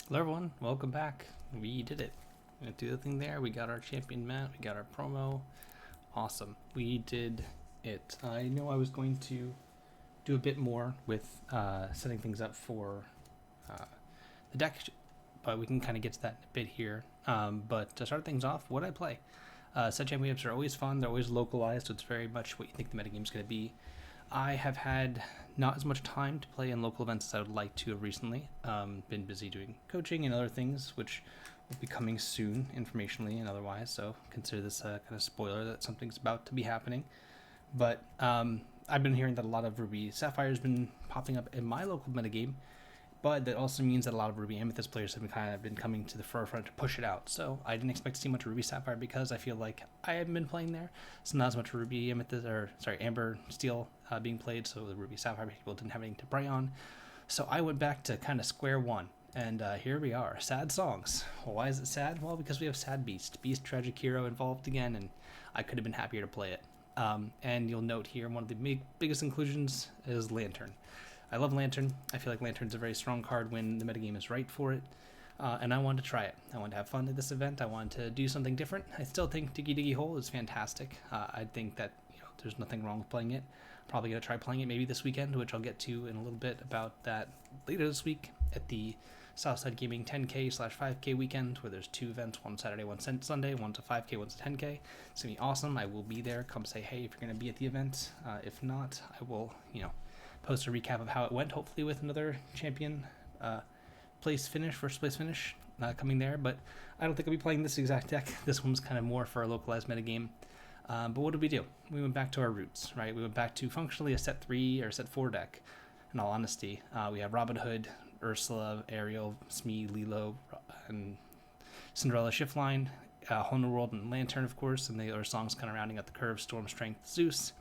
Hello everyone, welcome back. We did it. We went through the thing there. We got our champion mat. We got our promo. Awesome. We did it. I know I was going to do a bit more with setting things up for uh, the deck, but we can kind of get to that in a bit here. But to start things off, what did I play? Set championships are always fun. They're always localized, so it's very much what you think the metagame is going to be. I have had not as much time to play in local events as I would like to have recently. Been busy doing coaching and other things, which will be coming soon, informationally and otherwise. So consider this a kind of spoiler that something's about to be happening. But I've been hearing that a lot of Ruby Sapphire has been popping up in my local metagame, but that also means that a lot of Ruby Amethyst players have been coming to the forefront to push it out. So I didn't expect to see much Ruby Sapphire because I feel like I haven't been playing there. So not as much Ruby Amethyst Amber Steel being played. So the Ruby Sapphire people didn't have anything to prey on. So I went back to kind of square one. And here we are, sad songs. Well, why is it sad? Well, because we have Sad Beast Tragic Hero involved again, and I could have been happier to play it. And you'll note here one of the biggest inclusions is Lantern. I love Lantern. I feel like Lantern's a very strong card when the metagame is right for it. And I wanted to try it. I wanted to have fun at this event. I wanted to do something different. I still think Diggy Diggy Hole is fantastic. I think that there's nothing wrong with playing it. Probably going to try playing it maybe this weekend, which I'll get to in a little bit about that later this week at the Southside Gaming 10K/5K weekend, where there's two events, one Saturday, one Sunday, one's a 5K, one's a 10K. It's going to be awesome. I will be there. Come say hey if you're going to be at the event. If not, I will, post a recap of how it went, hopefully with another champion first place finish coming there. But I don't think I'll be playing this exact deck. This one's kind of more for a localized metagame. But what did we do? We went back to our roots, right? We went back to functionally a set 3 or set 4 deck, in all honesty. We have Robin Hood, Ursula, Ariel, Smee, Lilo, and Cinderella Shiftline, Whole New World, and Lantern, of course, and the other songs kind of rounding out the curve. Storm, Strength, Zeus.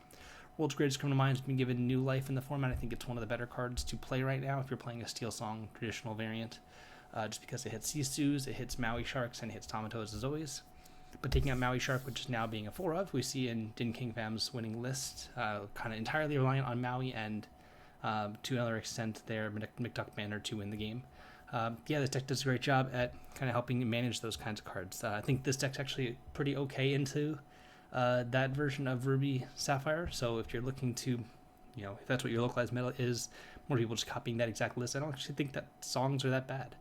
World's Greatest Criminal Minds has been given new life in the format. I think it's one of the better cards to play right now if you're playing a Steel Song traditional variant, just because it hits Sisus, it hits Maui Sharks, and it hits Tomatos as always. But taking out Maui Shark, which is now being a 4 of, we see in Din King Fam's winning list, kind of entirely reliant on Maui and to another extent their McDuck banner to win the game. This deck does a great job at kind of helping manage those kinds of cards. I think this deck's actually pretty okay into that version of Ruby Sapphire. So if you're looking to, if that's what your localized meta is, more people just copying that exact list. I don't actually think that songs are that bad.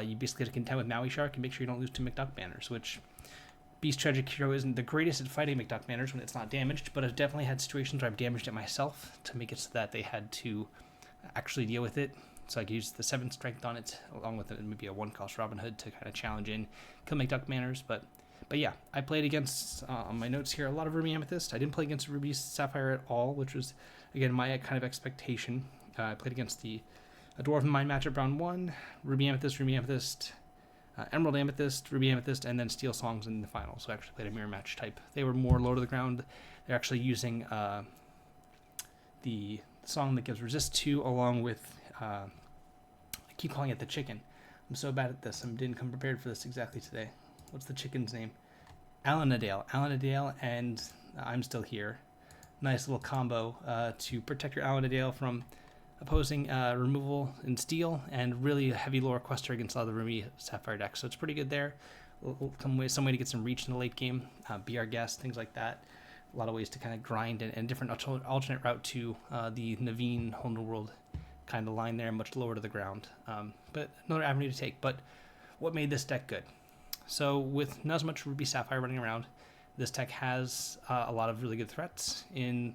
You basically have to contend with Maui Shark and make sure you don't lose to McDuck banners, which Beast Tragic Hero isn't the greatest at fighting McDuck banners when it's not damaged, but I've definitely had situations where I've damaged it myself to make it so that they had to actually deal with it. So I could use the 7 strength on it, along with maybe a 1-cost Robin Hood to kind of challenge in, kill McDuck banners. But yeah, I played against, on my notes here, a lot of Ruby Amethyst. I didn't play against Ruby Sapphire at all, which was, again, my kind of expectation. I played against the Dwarven Mind matchup round 1, Ruby Amethyst, Emerald Amethyst, Ruby Amethyst, and then Steel Songs in the final. So I actually played a mirror match type. They were more low to the ground. They're actually using the song that gives resist 2 along with, I keep calling it the chicken. I'm so bad at this. I didn't come prepared for this exactly today. What's the chicken's name? Alanadale, and I'm Still Here. Nice little combo to protect your Alanadale from opposing removal in steel, and really heavy lower quester against a lot of the Ruby Sapphire decks. So it's pretty good there. Some way to get some reach in the late game, be our guest, things like that. A lot of ways to kind of grind and different alternate route to the Naveen Whole New World kind of line there, much lower to the ground. But another avenue to take. But what made this deck good? So with not as much Ruby Sapphire running around, this deck has a lot of really good threats in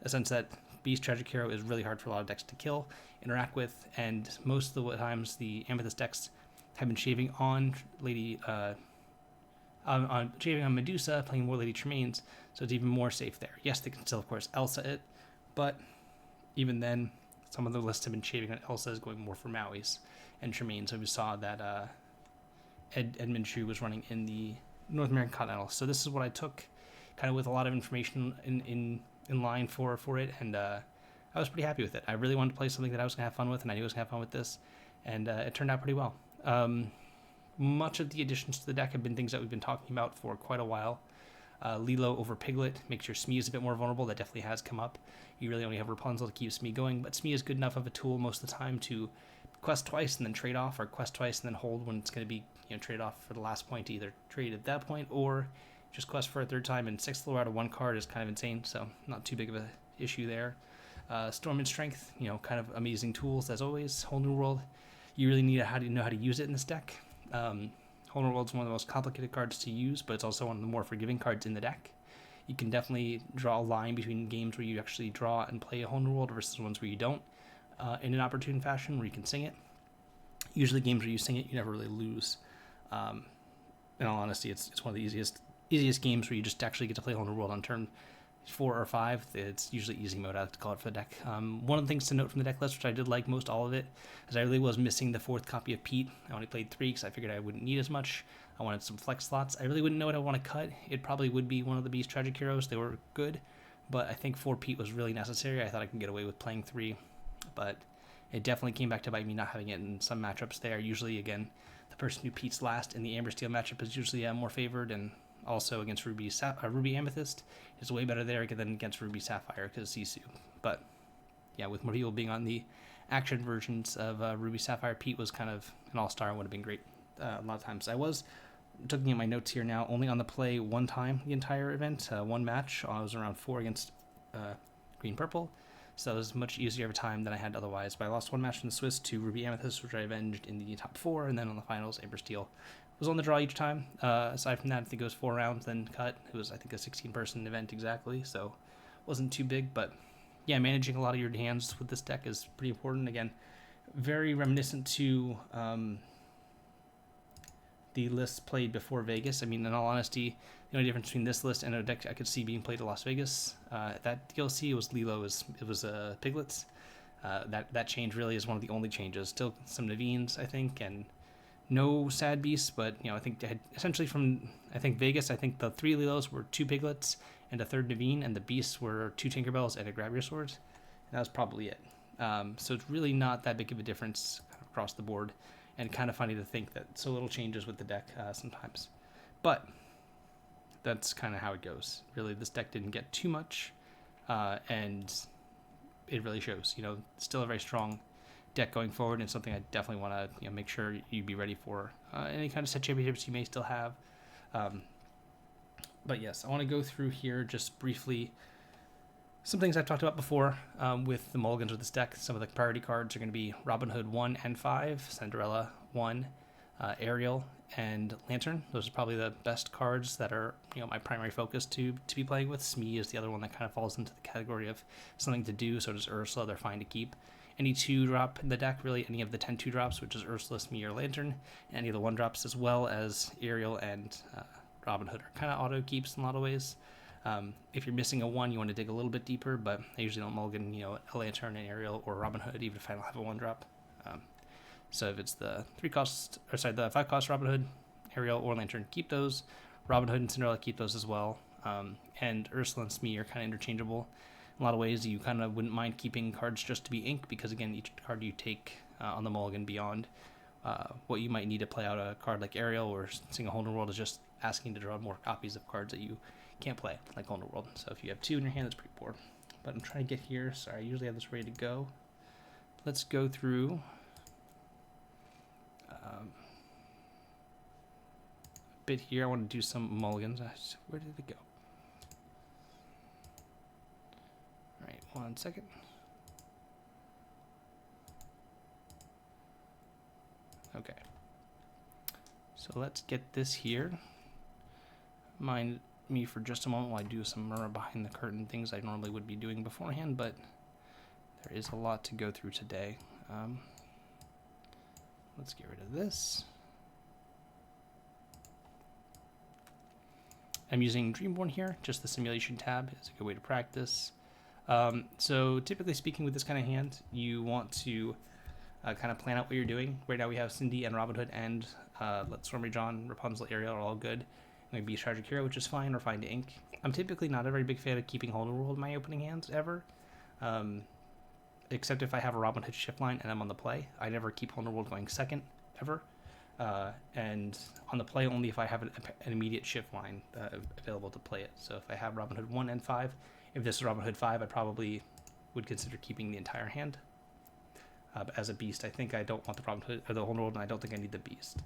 a sense that Beast Tragic Hero is really hard for a lot of decks to kill, interact with, and most of the times the Amethyst decks have been shaving on shaving on Medusa, playing more Lady Tremaines, so it's even more safe there. Yes, they can still, of course, Elsa it, but even then, some of the lists have been shaving on Elsa's, going more for Maui's and Tremaine. So we saw that Edmund Shrew was running in the North American Continental. So this is what I took, kind of with a lot of information in line for it, and I was pretty happy with it. I really wanted to play something that I was going to have fun with, and I knew I was going to have fun with this, and it turned out pretty well. Much of the additions to the deck have been things that we've been talking about for quite a while. Lilo over Piglet makes your Smee is a bit more vulnerable. That definitely has come up. You really only have Rapunzel to keep Smee going, but Smee is good enough of a tool most of the time to quest twice and then trade off, or quest twice and then hold when it's going to be, trade off for the last point to either trade at that point or just quest for a third time. And 6th lore out of 1 card is kind of insane, so not too big of a issue there. Storm and Strength, kind of amazing tools as always. Whole New World, you really need to know how to use it in this deck. Whole New World's one of the most complicated cards to use, but it's also one of the more forgiving cards in the deck. You can definitely draw a line between games where you actually draw and play a Whole New World versus ones where you don't, in an opportune fashion where you can sing it. Usually games where you sing it, you never really lose. In all honesty, it's one of the easiest games where you just actually get to play Whole New World on turn 4 or 5. It's usually easy mode, I like to call it, for the deck. One of the things to note from the deck list, which I did like most all of it, is I really was missing the 4th copy of Pete. I only played 3 because I figured I wouldn't need as much. I wanted some flex slots. I really wouldn't know what I want to cut. It probably would be one of the Beast Tragic Heroes. They were good, but I think 4 Pete was really necessary. I thought I could get away with playing 3, but it definitely came back to bite me not having it in some matchups there. Usually, again, the person who Pete's last in the Amber Steel matchup is usually more favored, and also against Ruby Amethyst is way better there than against Ruby Sapphire because Sisu. But yeah, with more people being on the action versions of Ruby Sapphire, Pete was kind of an all-star and would have been great a lot of times. I was looking at my notes here now, only on the play 1 time the entire event, 1 match. I was around 4 against Green-Purple, so it was much easier of a time than I had otherwise. But I lost 1 match in the Swiss to Ruby Amethyst, which I avenged in the top 4, and then on the finals, Amber Steel was on the draw each time. Aside from that, I think it was 4 rounds, then cut. It was, I think, a 16-person event exactly, so it wasn't too big. But yeah, managing a lot of your hands with this deck is pretty important. Again, very reminiscent to the list played before Vegas. I mean, in all honesty, the only difference between this list and a deck I could see being played at Las Vegas, that DLC was Lilo, it was Piglets. That change really is one of the only changes. Still some Naveen's, I think, and no Sad Beasts, but I think they had essentially from Vegas, I think the 3 Lilos were 2 Piglets and a 3rd Naveen, and the Beasts were 2 Tinkerbells and a Grab Your Swords. And that was probably it. So it's really not that big of a difference across the board, and kind of funny to think that so little changes with the deck sometimes. But that's kind of how it goes. Really, this deck didn't get too much, and it really shows. Still a very strong deck going forward, and something I definitely want to make sure you be ready for any kind of set championships you may still have. But yes, I want to go through here just briefly some things I've talked about before with the mulligans with this deck. Some of the priority cards are going to be Robin Hood 1 and 5, Cinderella 1, Ariel, and Lantern. Those are probably the best cards that are my primary focus to be playing with. Smee is the other one that kind of falls into the category of something to do, so does Ursula. They're fine to keep. Any 2-drop in the deck, really, any of the 10 2-drops, which is Ursula, Smee, or Lantern, and any of the 1-drops as well as Ariel and Robin Hood are kind of auto keeps in a lot of ways. If you're missing a 1, you want to dig a little bit deeper, but I usually don't mulligan, a Lantern, an Ariel, or Robin Hood, even if I don't have a 1-drop. So if it's the 5-cost Robin Hood, Ariel, or Lantern, keep those. Robin Hood and Cinderella, keep those as well. And Ursula and Smee are kind of interchangeable. In a lot of ways, you kind of wouldn't mind keeping cards just to be ink, because again, each card you take on the mulligan beyond what you might need to play out a card like Ariel or sing a Whole New World is just asking to draw more copies of cards that you can't play, like Whole New World. So if you have 2 in your hand, that's pretty poor. But I'm trying to get here. Sorry, I usually have this ready to go. Let's go through a bit here. I want to do some mulligans. Where did it go? All right, 1 second. Okay. So let's get this here. Mind me for just a moment while I do some more behind the curtain things I normally would be doing beforehand, but there is a lot to go through today. Let's get rid of this. I'm using Dreamborn here, just the simulation tab is a good way to practice. So typically speaking with this kind of hand, you want to kind of plan out what you're doing. Right now we have Cindy and Robin Hood and Stormy John, Rapunzel, Ariel are all good. Maybe Beast Tragic Hero, which is fine, or fine to ink. I'm typically not a very big fan of keeping Whole New World in my opening hands ever, except if I have a Robin Hood shift line and I'm on the play. I never keep Whole New World going second ever, and on the play only if I have an immediate shift line available to play it. So if I have Robin Hood 1 and 5, if this is Robin Hood 5, I probably would consider keeping the entire hand. But as a beast, I think I don't want the Robin Hood or the Whole World, and I don't think I need the beast.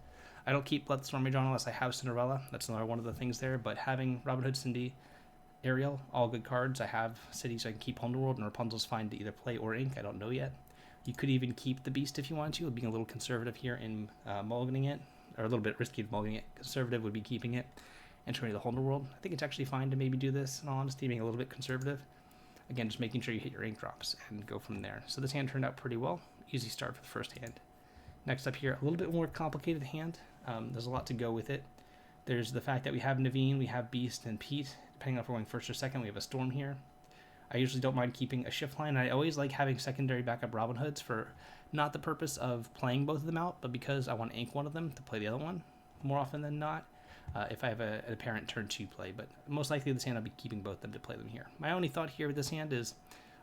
I don't keep Let the Storm Rage on unless I have Cinderella. That's another one of the things there. But having Robin Hood, Cindy, Ariel, all good cards. I have City, so I can keep Whole World, and Rapunzel's fine to either play or ink. I don't know yet. You could even keep the beast if you want to, being a little conservative here in mulliganing it, or a little bit risky mulliganing it. Conservative would be keeping it and turning the Whole World. I think it's actually fine to maybe do this, in all honesty, being a little bit conservative. Again, just making sure you hit your ink drops and go from there. So this hand turned out pretty well. Easy start for the first hand. Next up here, a little bit more complicated hand. There's a lot to go with it. There's the fact that we have Naveen, we have Beast, and Pete. Depending on if we're going first or second, we have a Storm here. I usually don't mind keeping a shift line. I always like having secondary backup Robin Hoods for not the purpose of playing both of them out, but because I want to ink one of them to play the other one more often than not. If I have an apparent turn 2 play, but most likely this hand I'll be keeping both of them to play them here. My only thought here with this hand is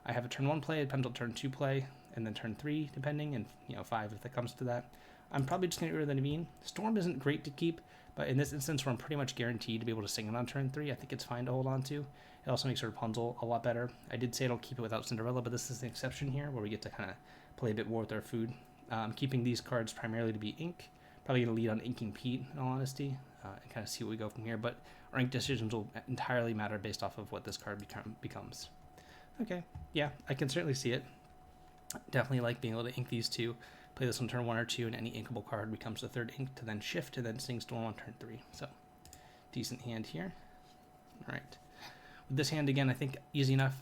I have a turn 1 play, it depends on turn 2 play, and then turn 3 depending, and 5 if that comes to that. I'm probably just going to get rid of the Naveen. Storm isn't great to keep, but in this instance where I'm pretty much guaranteed to be able to sing it on turn 3, I think it's fine to hold on to. It also makes Rapunzel a lot better. I did say I don't keep it without Cinderella, but this is an exception here where we get to kind of play a bit more with our food. I'm keeping these cards primarily to be ink. Probably going to lead on inking Pete, in all honesty, and kind of see what we go from here. But our ink decisions will entirely matter based off of what this card becomes. Okay, yeah, I can certainly see it. Definitely like being able to ink these two. Play this on turn 1 or 2, and any inkable card becomes the third ink to then shift and then sing Storm on turn 3. So, decent hand here. All right. With this hand, again, I think easy enough.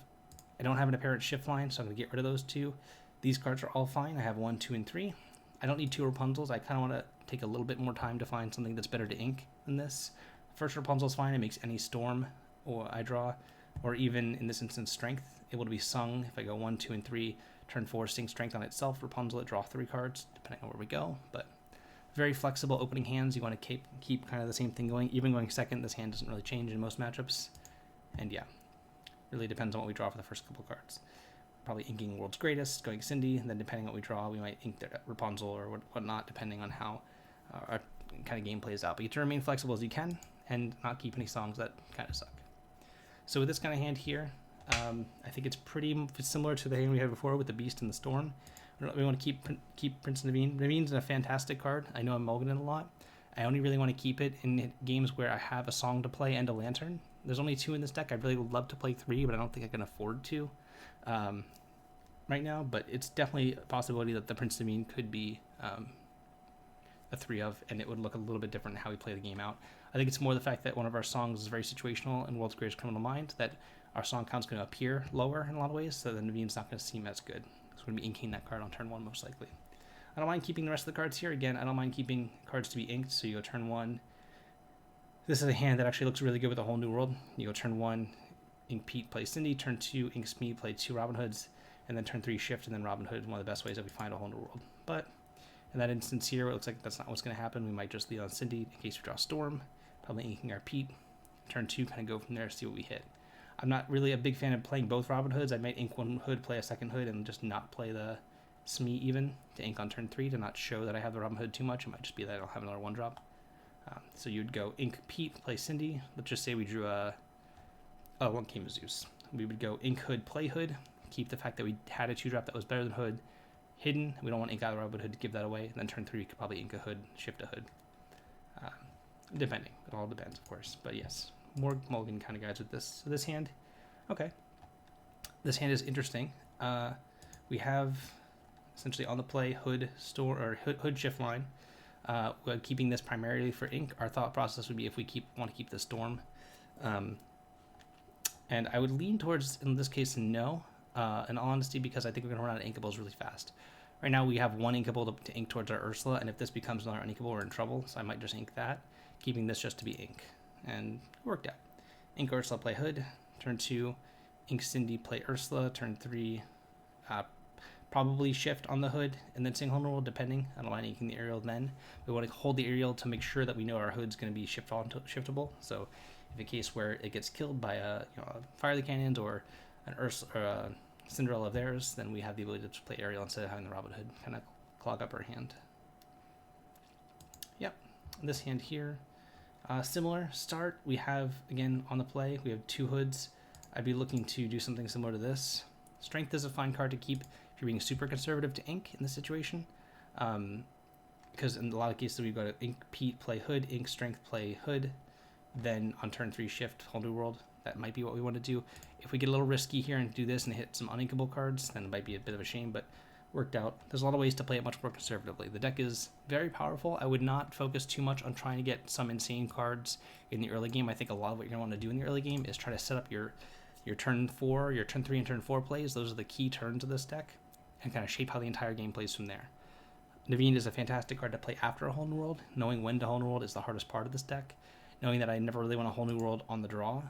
I don't have an apparent shift line, so I'm going to get rid of those two. These cards are all fine. I have 1, 2, and 3. I don't need 2 Rapunzels. I kind of want to take a little bit more time to find something that's better to ink than this. First Rapunzel's fine. It makes any Storm or I draw, or even in this instance Strength, able to be sung. If I go 1, 2, and 3, turn 4 sing Strength on itself. Rapunzel, it draw 3 cards depending on where we go. But very flexible opening hands. You want to keep kind of the same thing going. Even going second, this hand doesn't really change in most matchups. And yeah, really depends on what we draw for the first couple cards. Probably inking World's Greatest, going Cindy, and then depending on what we draw, we might ink the Rapunzel or whatnot, depending on how our kind of game plays out. But you have to remain flexible as you can and not keep any songs that kind of suck. So with this kind of hand here, I think it's pretty similar to the hand we had before with the Beast and the Storm. We want to keep Prince Naveen. Naveen's a fantastic card. I know I'm mulliganing a lot. I only really want to keep it in games where I have a song to play and a lantern. There's only 2 in this deck. I really would love to play 3, but I don't think I can afford to right now. But it's definitely a possibility that the Prince Naveen could be a 3 of, and it would look a little bit different in how we play the game out. I think it's more the fact that one of our songs is very situational in World's Greatest Criminal Mind, that our song count's going to appear lower in a lot of ways, so the Naveen's not going to seem as good. So we're going to be inking that card on turn 1 most likely. I don't mind keeping the rest of the cards here. Again, I don't mind keeping cards to be inked, so you go turn 1. This is a hand that actually looks really good with a Whole New World. You go turn 1, ink Pete, play Cindy. Turn 2, inks me, play 2 Robin Hoods. And then turn 3, shift, and then Robin Hood. One of the best ways that we find a Whole New World. But in that instance here, it looks like that's not what's going to happen. We might just lead on Cindy in case we draw Storm. Probably inking our Pete. Turn 2, kind of go from there, see what we hit. I'm not really a big fan of playing both Robin Hoods. I might ink one hood, play a second hood, and just not play the Smee even to ink on turn 3 to not show that I have the Robin Hood too much. It might just be that I don't have another 1-drop. So you'd go ink Pete, play Cindy. Let's just say we drew one came of Zeus. We would go ink Hood, play Hood. Keep the fact that we had a 2-drop that was better than Hood hidden. We don't want to ink out the Robin Hood to give that away. And then turn 3, you could probably ink a Hood, shift a Hood. Depending. It all depends, of course. But yes, more mulligan kind of guys with this. So this hand, okay. This hand is interesting. We have essentially on the play Hood, Hood shift line. We're keeping this primarily for ink. Our thought process would be if we want to keep the Storm. And I would lean towards, in this case, no, in all honesty, because I think we're going to run out of inkables really fast. Right now we have 1 inkable to ink towards our Ursula, and if this becomes another uninkable, we're in trouble, so I might just ink that, keeping this just to be ink. And it worked out. Ink Ursula, play Hood. Turn 2, ink Cindy, play Ursula. Turn 3, probably shift on the Hood, and then sing Whole New World, depending. I don't mind inking the Ariel then. We want to hold the Ariel to make sure that we know our Hood's going to be shiftable. So in a case where it gets killed by a Fire the Cannons or an Ursula or a Cinderella of theirs, then we have the ability to play Ariel instead of having the Robin Hood kind of clog up our hand. Yep, this hand here, similar start. We have, again, on the play, we have 2 hoods. I'd be looking to do something similar to this. Strength is a fine card to keep. If if you're being super conservative to ink in this situation. Because in a lot of cases we've got to ink Pete, play Hood, ink Strength, play Hood, then on turn 3 shift Whole New World. That might be what we want to do. If we get a little risky here and do this and hit some uninkable cards, then it might be a bit of a shame, but worked out. There's a lot of ways to play it much more conservatively. The deck is very powerful. I would not focus too much on trying to get some insane cards in the early game. I think a lot of what you're going to want to do in the early game is try to set up your turn 4, your turn 3 and turn 4 plays. Those are the key turns of this deck, and kind of shape how the entire game plays from there. Naveen is a fantastic card to play after a Whole New World. Knowing when to Whole New World is the hardest part of this deck. Knowing that I never really want a Whole New World on the draw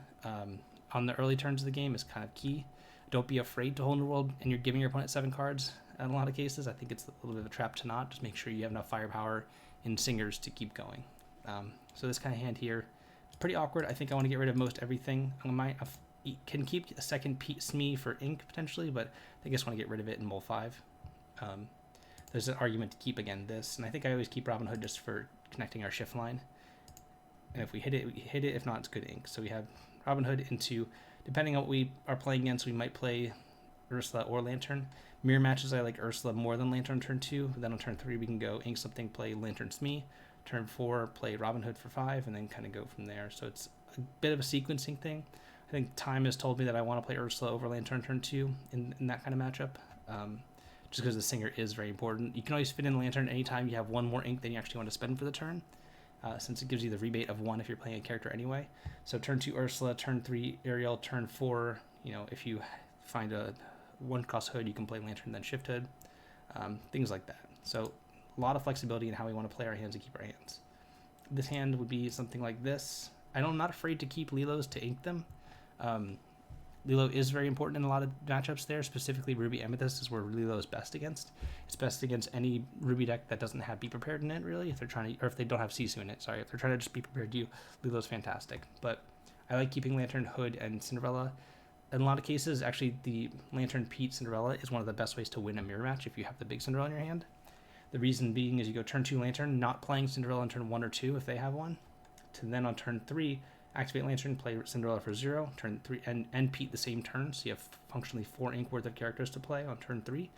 on the early turns of the game is kind of key. Don't be afraid to Whole New World and you're giving your opponent 7 cards in a lot of cases. I think it's a little bit of a trap to not. Just make sure you have enough firepower in Singers to keep going. So this kind of hand here is pretty awkward. I think I want to get rid of most everything. I can keep a second Smee for ink potentially, but I think I just want to get rid of it in Mull 5. There's an argument to keep again this, and I think I always keep Robin Hood just for connecting our shift line. And if we hit it, we hit it. If not, it's good ink. So we have Robin Hood into, depending on what we are playing against, we might play Ursula or Lantern. Mirror matches, I like Ursula more than Lantern turn 2. Then on turn 3, we can go ink something, play Lantern Smee. Turn 4, play Robin Hood for 5, and then kind of go from there. So it's a bit of a sequencing thing. I think time has told me that I want to play Ursula over Lantern turn 2 in that kind of matchup. Just because the Singer is very important. You can always fit in Lantern anytime you have one more ink than you actually want to spend for the turn, since it gives you the rebate of 1 if you're playing a character anyway. So turn 2 Ursula, turn 3 Ariel, turn 4, if you find a 1-cost Hood, you can play Lantern, then shift Hood, things like that. So a lot of flexibility in how we want to play our hands and keep our hands. This hand would be something like this. I'm not afraid to keep Lilos to ink them. Lilo is very important in a lot of matchups there. Specifically, Ruby Amethyst is where Lilo is best against. It's best against any Ruby deck that doesn't have Be Prepared in it, really. If they're trying to, or if they don't have Sisu in it, sorry. If they're trying to just be prepared to you, Lilo's fantastic. But I like keeping Lantern, Hood, and Cinderella. In a lot of cases, actually, the Lantern, Pete, Cinderella is one of the best ways to win a mirror match if you have the big Cinderella in your hand. The reason being is you go turn 2 Lantern, not playing Cinderella on turn 1 or 2 if they have one. To then on turn 3, activate Lantern, play Cinderella for 0, turn 3, and Pete the same turn, so you have functionally 4 ink worth of characters to play on turn 3.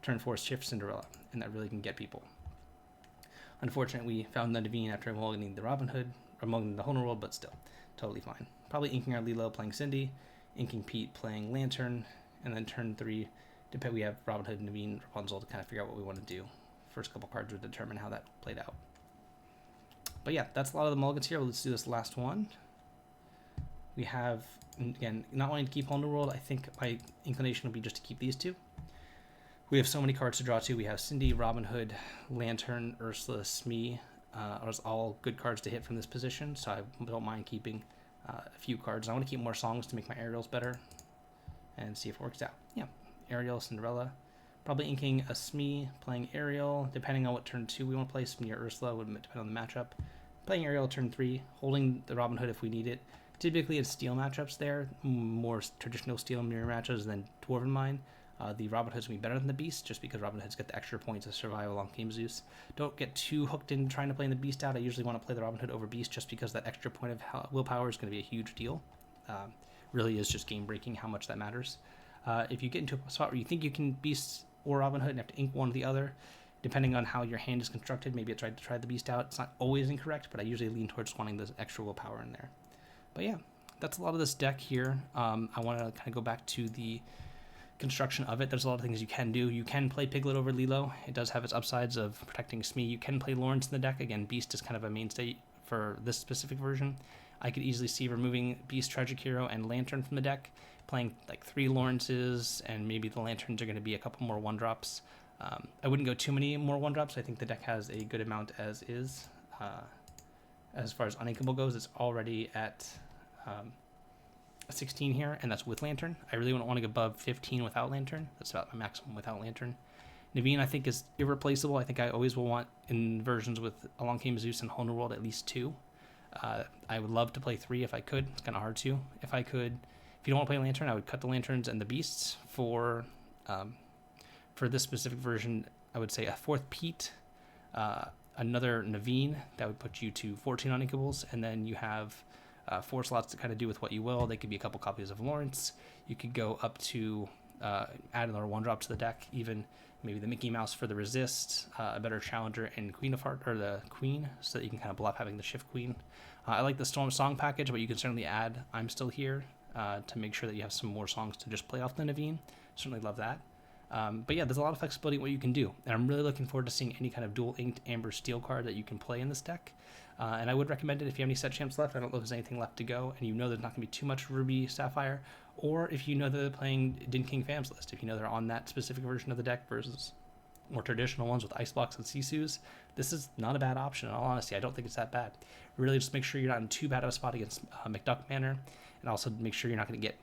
Turn 4, shift Cinderella, and that really can get people. Unfortunately, we found the Naveen after mulliganing the Robin Hood, or mulliganing the Whole New World, but still, totally fine. Probably inking our Lilo, playing Cindy, inking Pete, playing Lantern, and then turn 3, we have Robin Hood, Naveen, Rapunzel to kind of figure out what we want to do. First couple cards would determine how that played out. But yeah, that's a lot of the mulligans here. Let's do this last one. We have, again, not wanting to keep Whole New World. I think my inclination would be just to keep these 2. We have so many cards to draw to. We have Cindy, Robin Hood, Lantern, Ursula, Smee. Are all good cards to hit from this position, so I don't mind keeping a few cards. I want to keep more songs to make my Ariels better and see if it works out. Yeah, Ariel, Cinderella. Probably inking a Smee, playing Ariel, depending on what turn 2 we want to play. Smee or Ursula would depend on the matchup. Playing Ariel turn 3, holding the Robin Hood if we need it. Typically in steel matchups there, more traditional steel mirror matches than Dwarven Mine, the Robin Hood's going to be better than the Beast, just because Robin Hood's got the extra points to survive along Game Zeus. Don't get too hooked in trying to play the Beast out. I usually want to play the Robin Hood over Beast just because that extra point of willpower is going to be a huge deal. Really is just game breaking how much that matters. If you get into a spot where you think you can Beast or Robin Hood and have to ink one or the other, depending on how your hand is constructed, maybe it's right to try the Beast out. It's not always incorrect, but I usually lean towards wanting the extra willpower in there. But yeah, that's a lot of this deck here. I want to kind of go back to the construction of it. There's a lot of things you can do. You can play Piglet over Lilo. It does have its upsides of protecting Smee. You can play Lawrence in the deck. Again, Beast is kind of a mainstay for this specific version. I could easily see removing Beast, Tragic Hero, and Lantern from the deck, playing like 3 Lawrences, and maybe the Lanterns are going to be a couple more 1-drops. I wouldn't go too many more 1-drops. I think the deck has a good amount as is. As far as uninkable goes, it's already at 16 here, and that's with Lantern. I really don't want to go above 15 without Lantern. That's about my maximum without Lantern. Naveen, I think, is irreplaceable. I think I always will want, in versions with Along Came Zeus and Whole New World, at least 2. I would love to play 3 if I could. It's kind of hard to. If you don't want to play Lantern, I would cut the Lanterns and the Beasts. For this specific version, I would say a 4th Pete, another Naveen. That would put you to 14 uninkables, and then you have 4 slots to kind of do with what you will. They could be a couple copies of Lawrence. You could go up to add another 1-drop to the deck, even maybe the Mickey Mouse for the resist, a better challenger, and Queen of Hearts, or the Queen, so that you can kind of bluff having the Shift Queen. I like the Storm Song package, but you can certainly add I'm Still Here to make sure that you have some more songs to just play off the Naveen. Certainly love that. But yeah, there's a lot of flexibility in what you can do, and I'm really looking forward to seeing any kind of dual inked Amber Steel card that you can play in this deck. And I would recommend it if you have any set champs left. I don't know if there's anything left to go, and you know there's not going to be too much Ruby Sapphire, or if you know that they're playing Din King Fam's list, if you know they're on that specific version of the deck versus more traditional ones with Ice Blocks and Sisus, this is not a bad option. In all honesty, I don't think it's that bad. Really, just make sure you're not in too bad of a spot against McDuck Manor, and also make sure you're not going to get,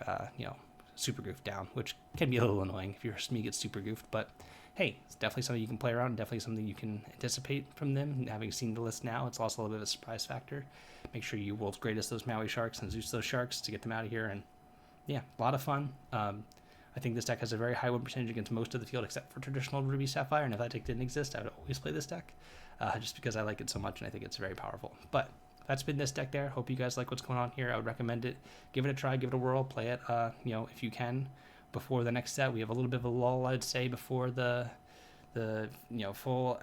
super goofed down, which can be a little annoying if your Smee gets super goofed, but hey, it's definitely something you can play around, definitely something you can anticipate from them. And having seen the list now, it's also a little bit of a surprise factor. Make sure you world's greatest those Maui Sharks and Zeus those Sharks to get them out of here, and yeah, a lot of fun. I think this deck has a very high win percentage against most of the field except for traditional Ruby Sapphire, and if that deck didn't exist, I would always play this deck, just because I like it so much and I think it's very powerful. But that's been this deck there. Hope you guys like what's going on here. I would recommend it. Give it a try, give it a whirl, play it, if you can, before the next set. We have a little bit of a lull, I'd say, before the full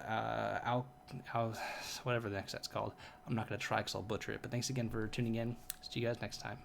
whatever the next set's called. I'm not going to try because I'll butcher it. But thanks again for tuning in. See you guys next time.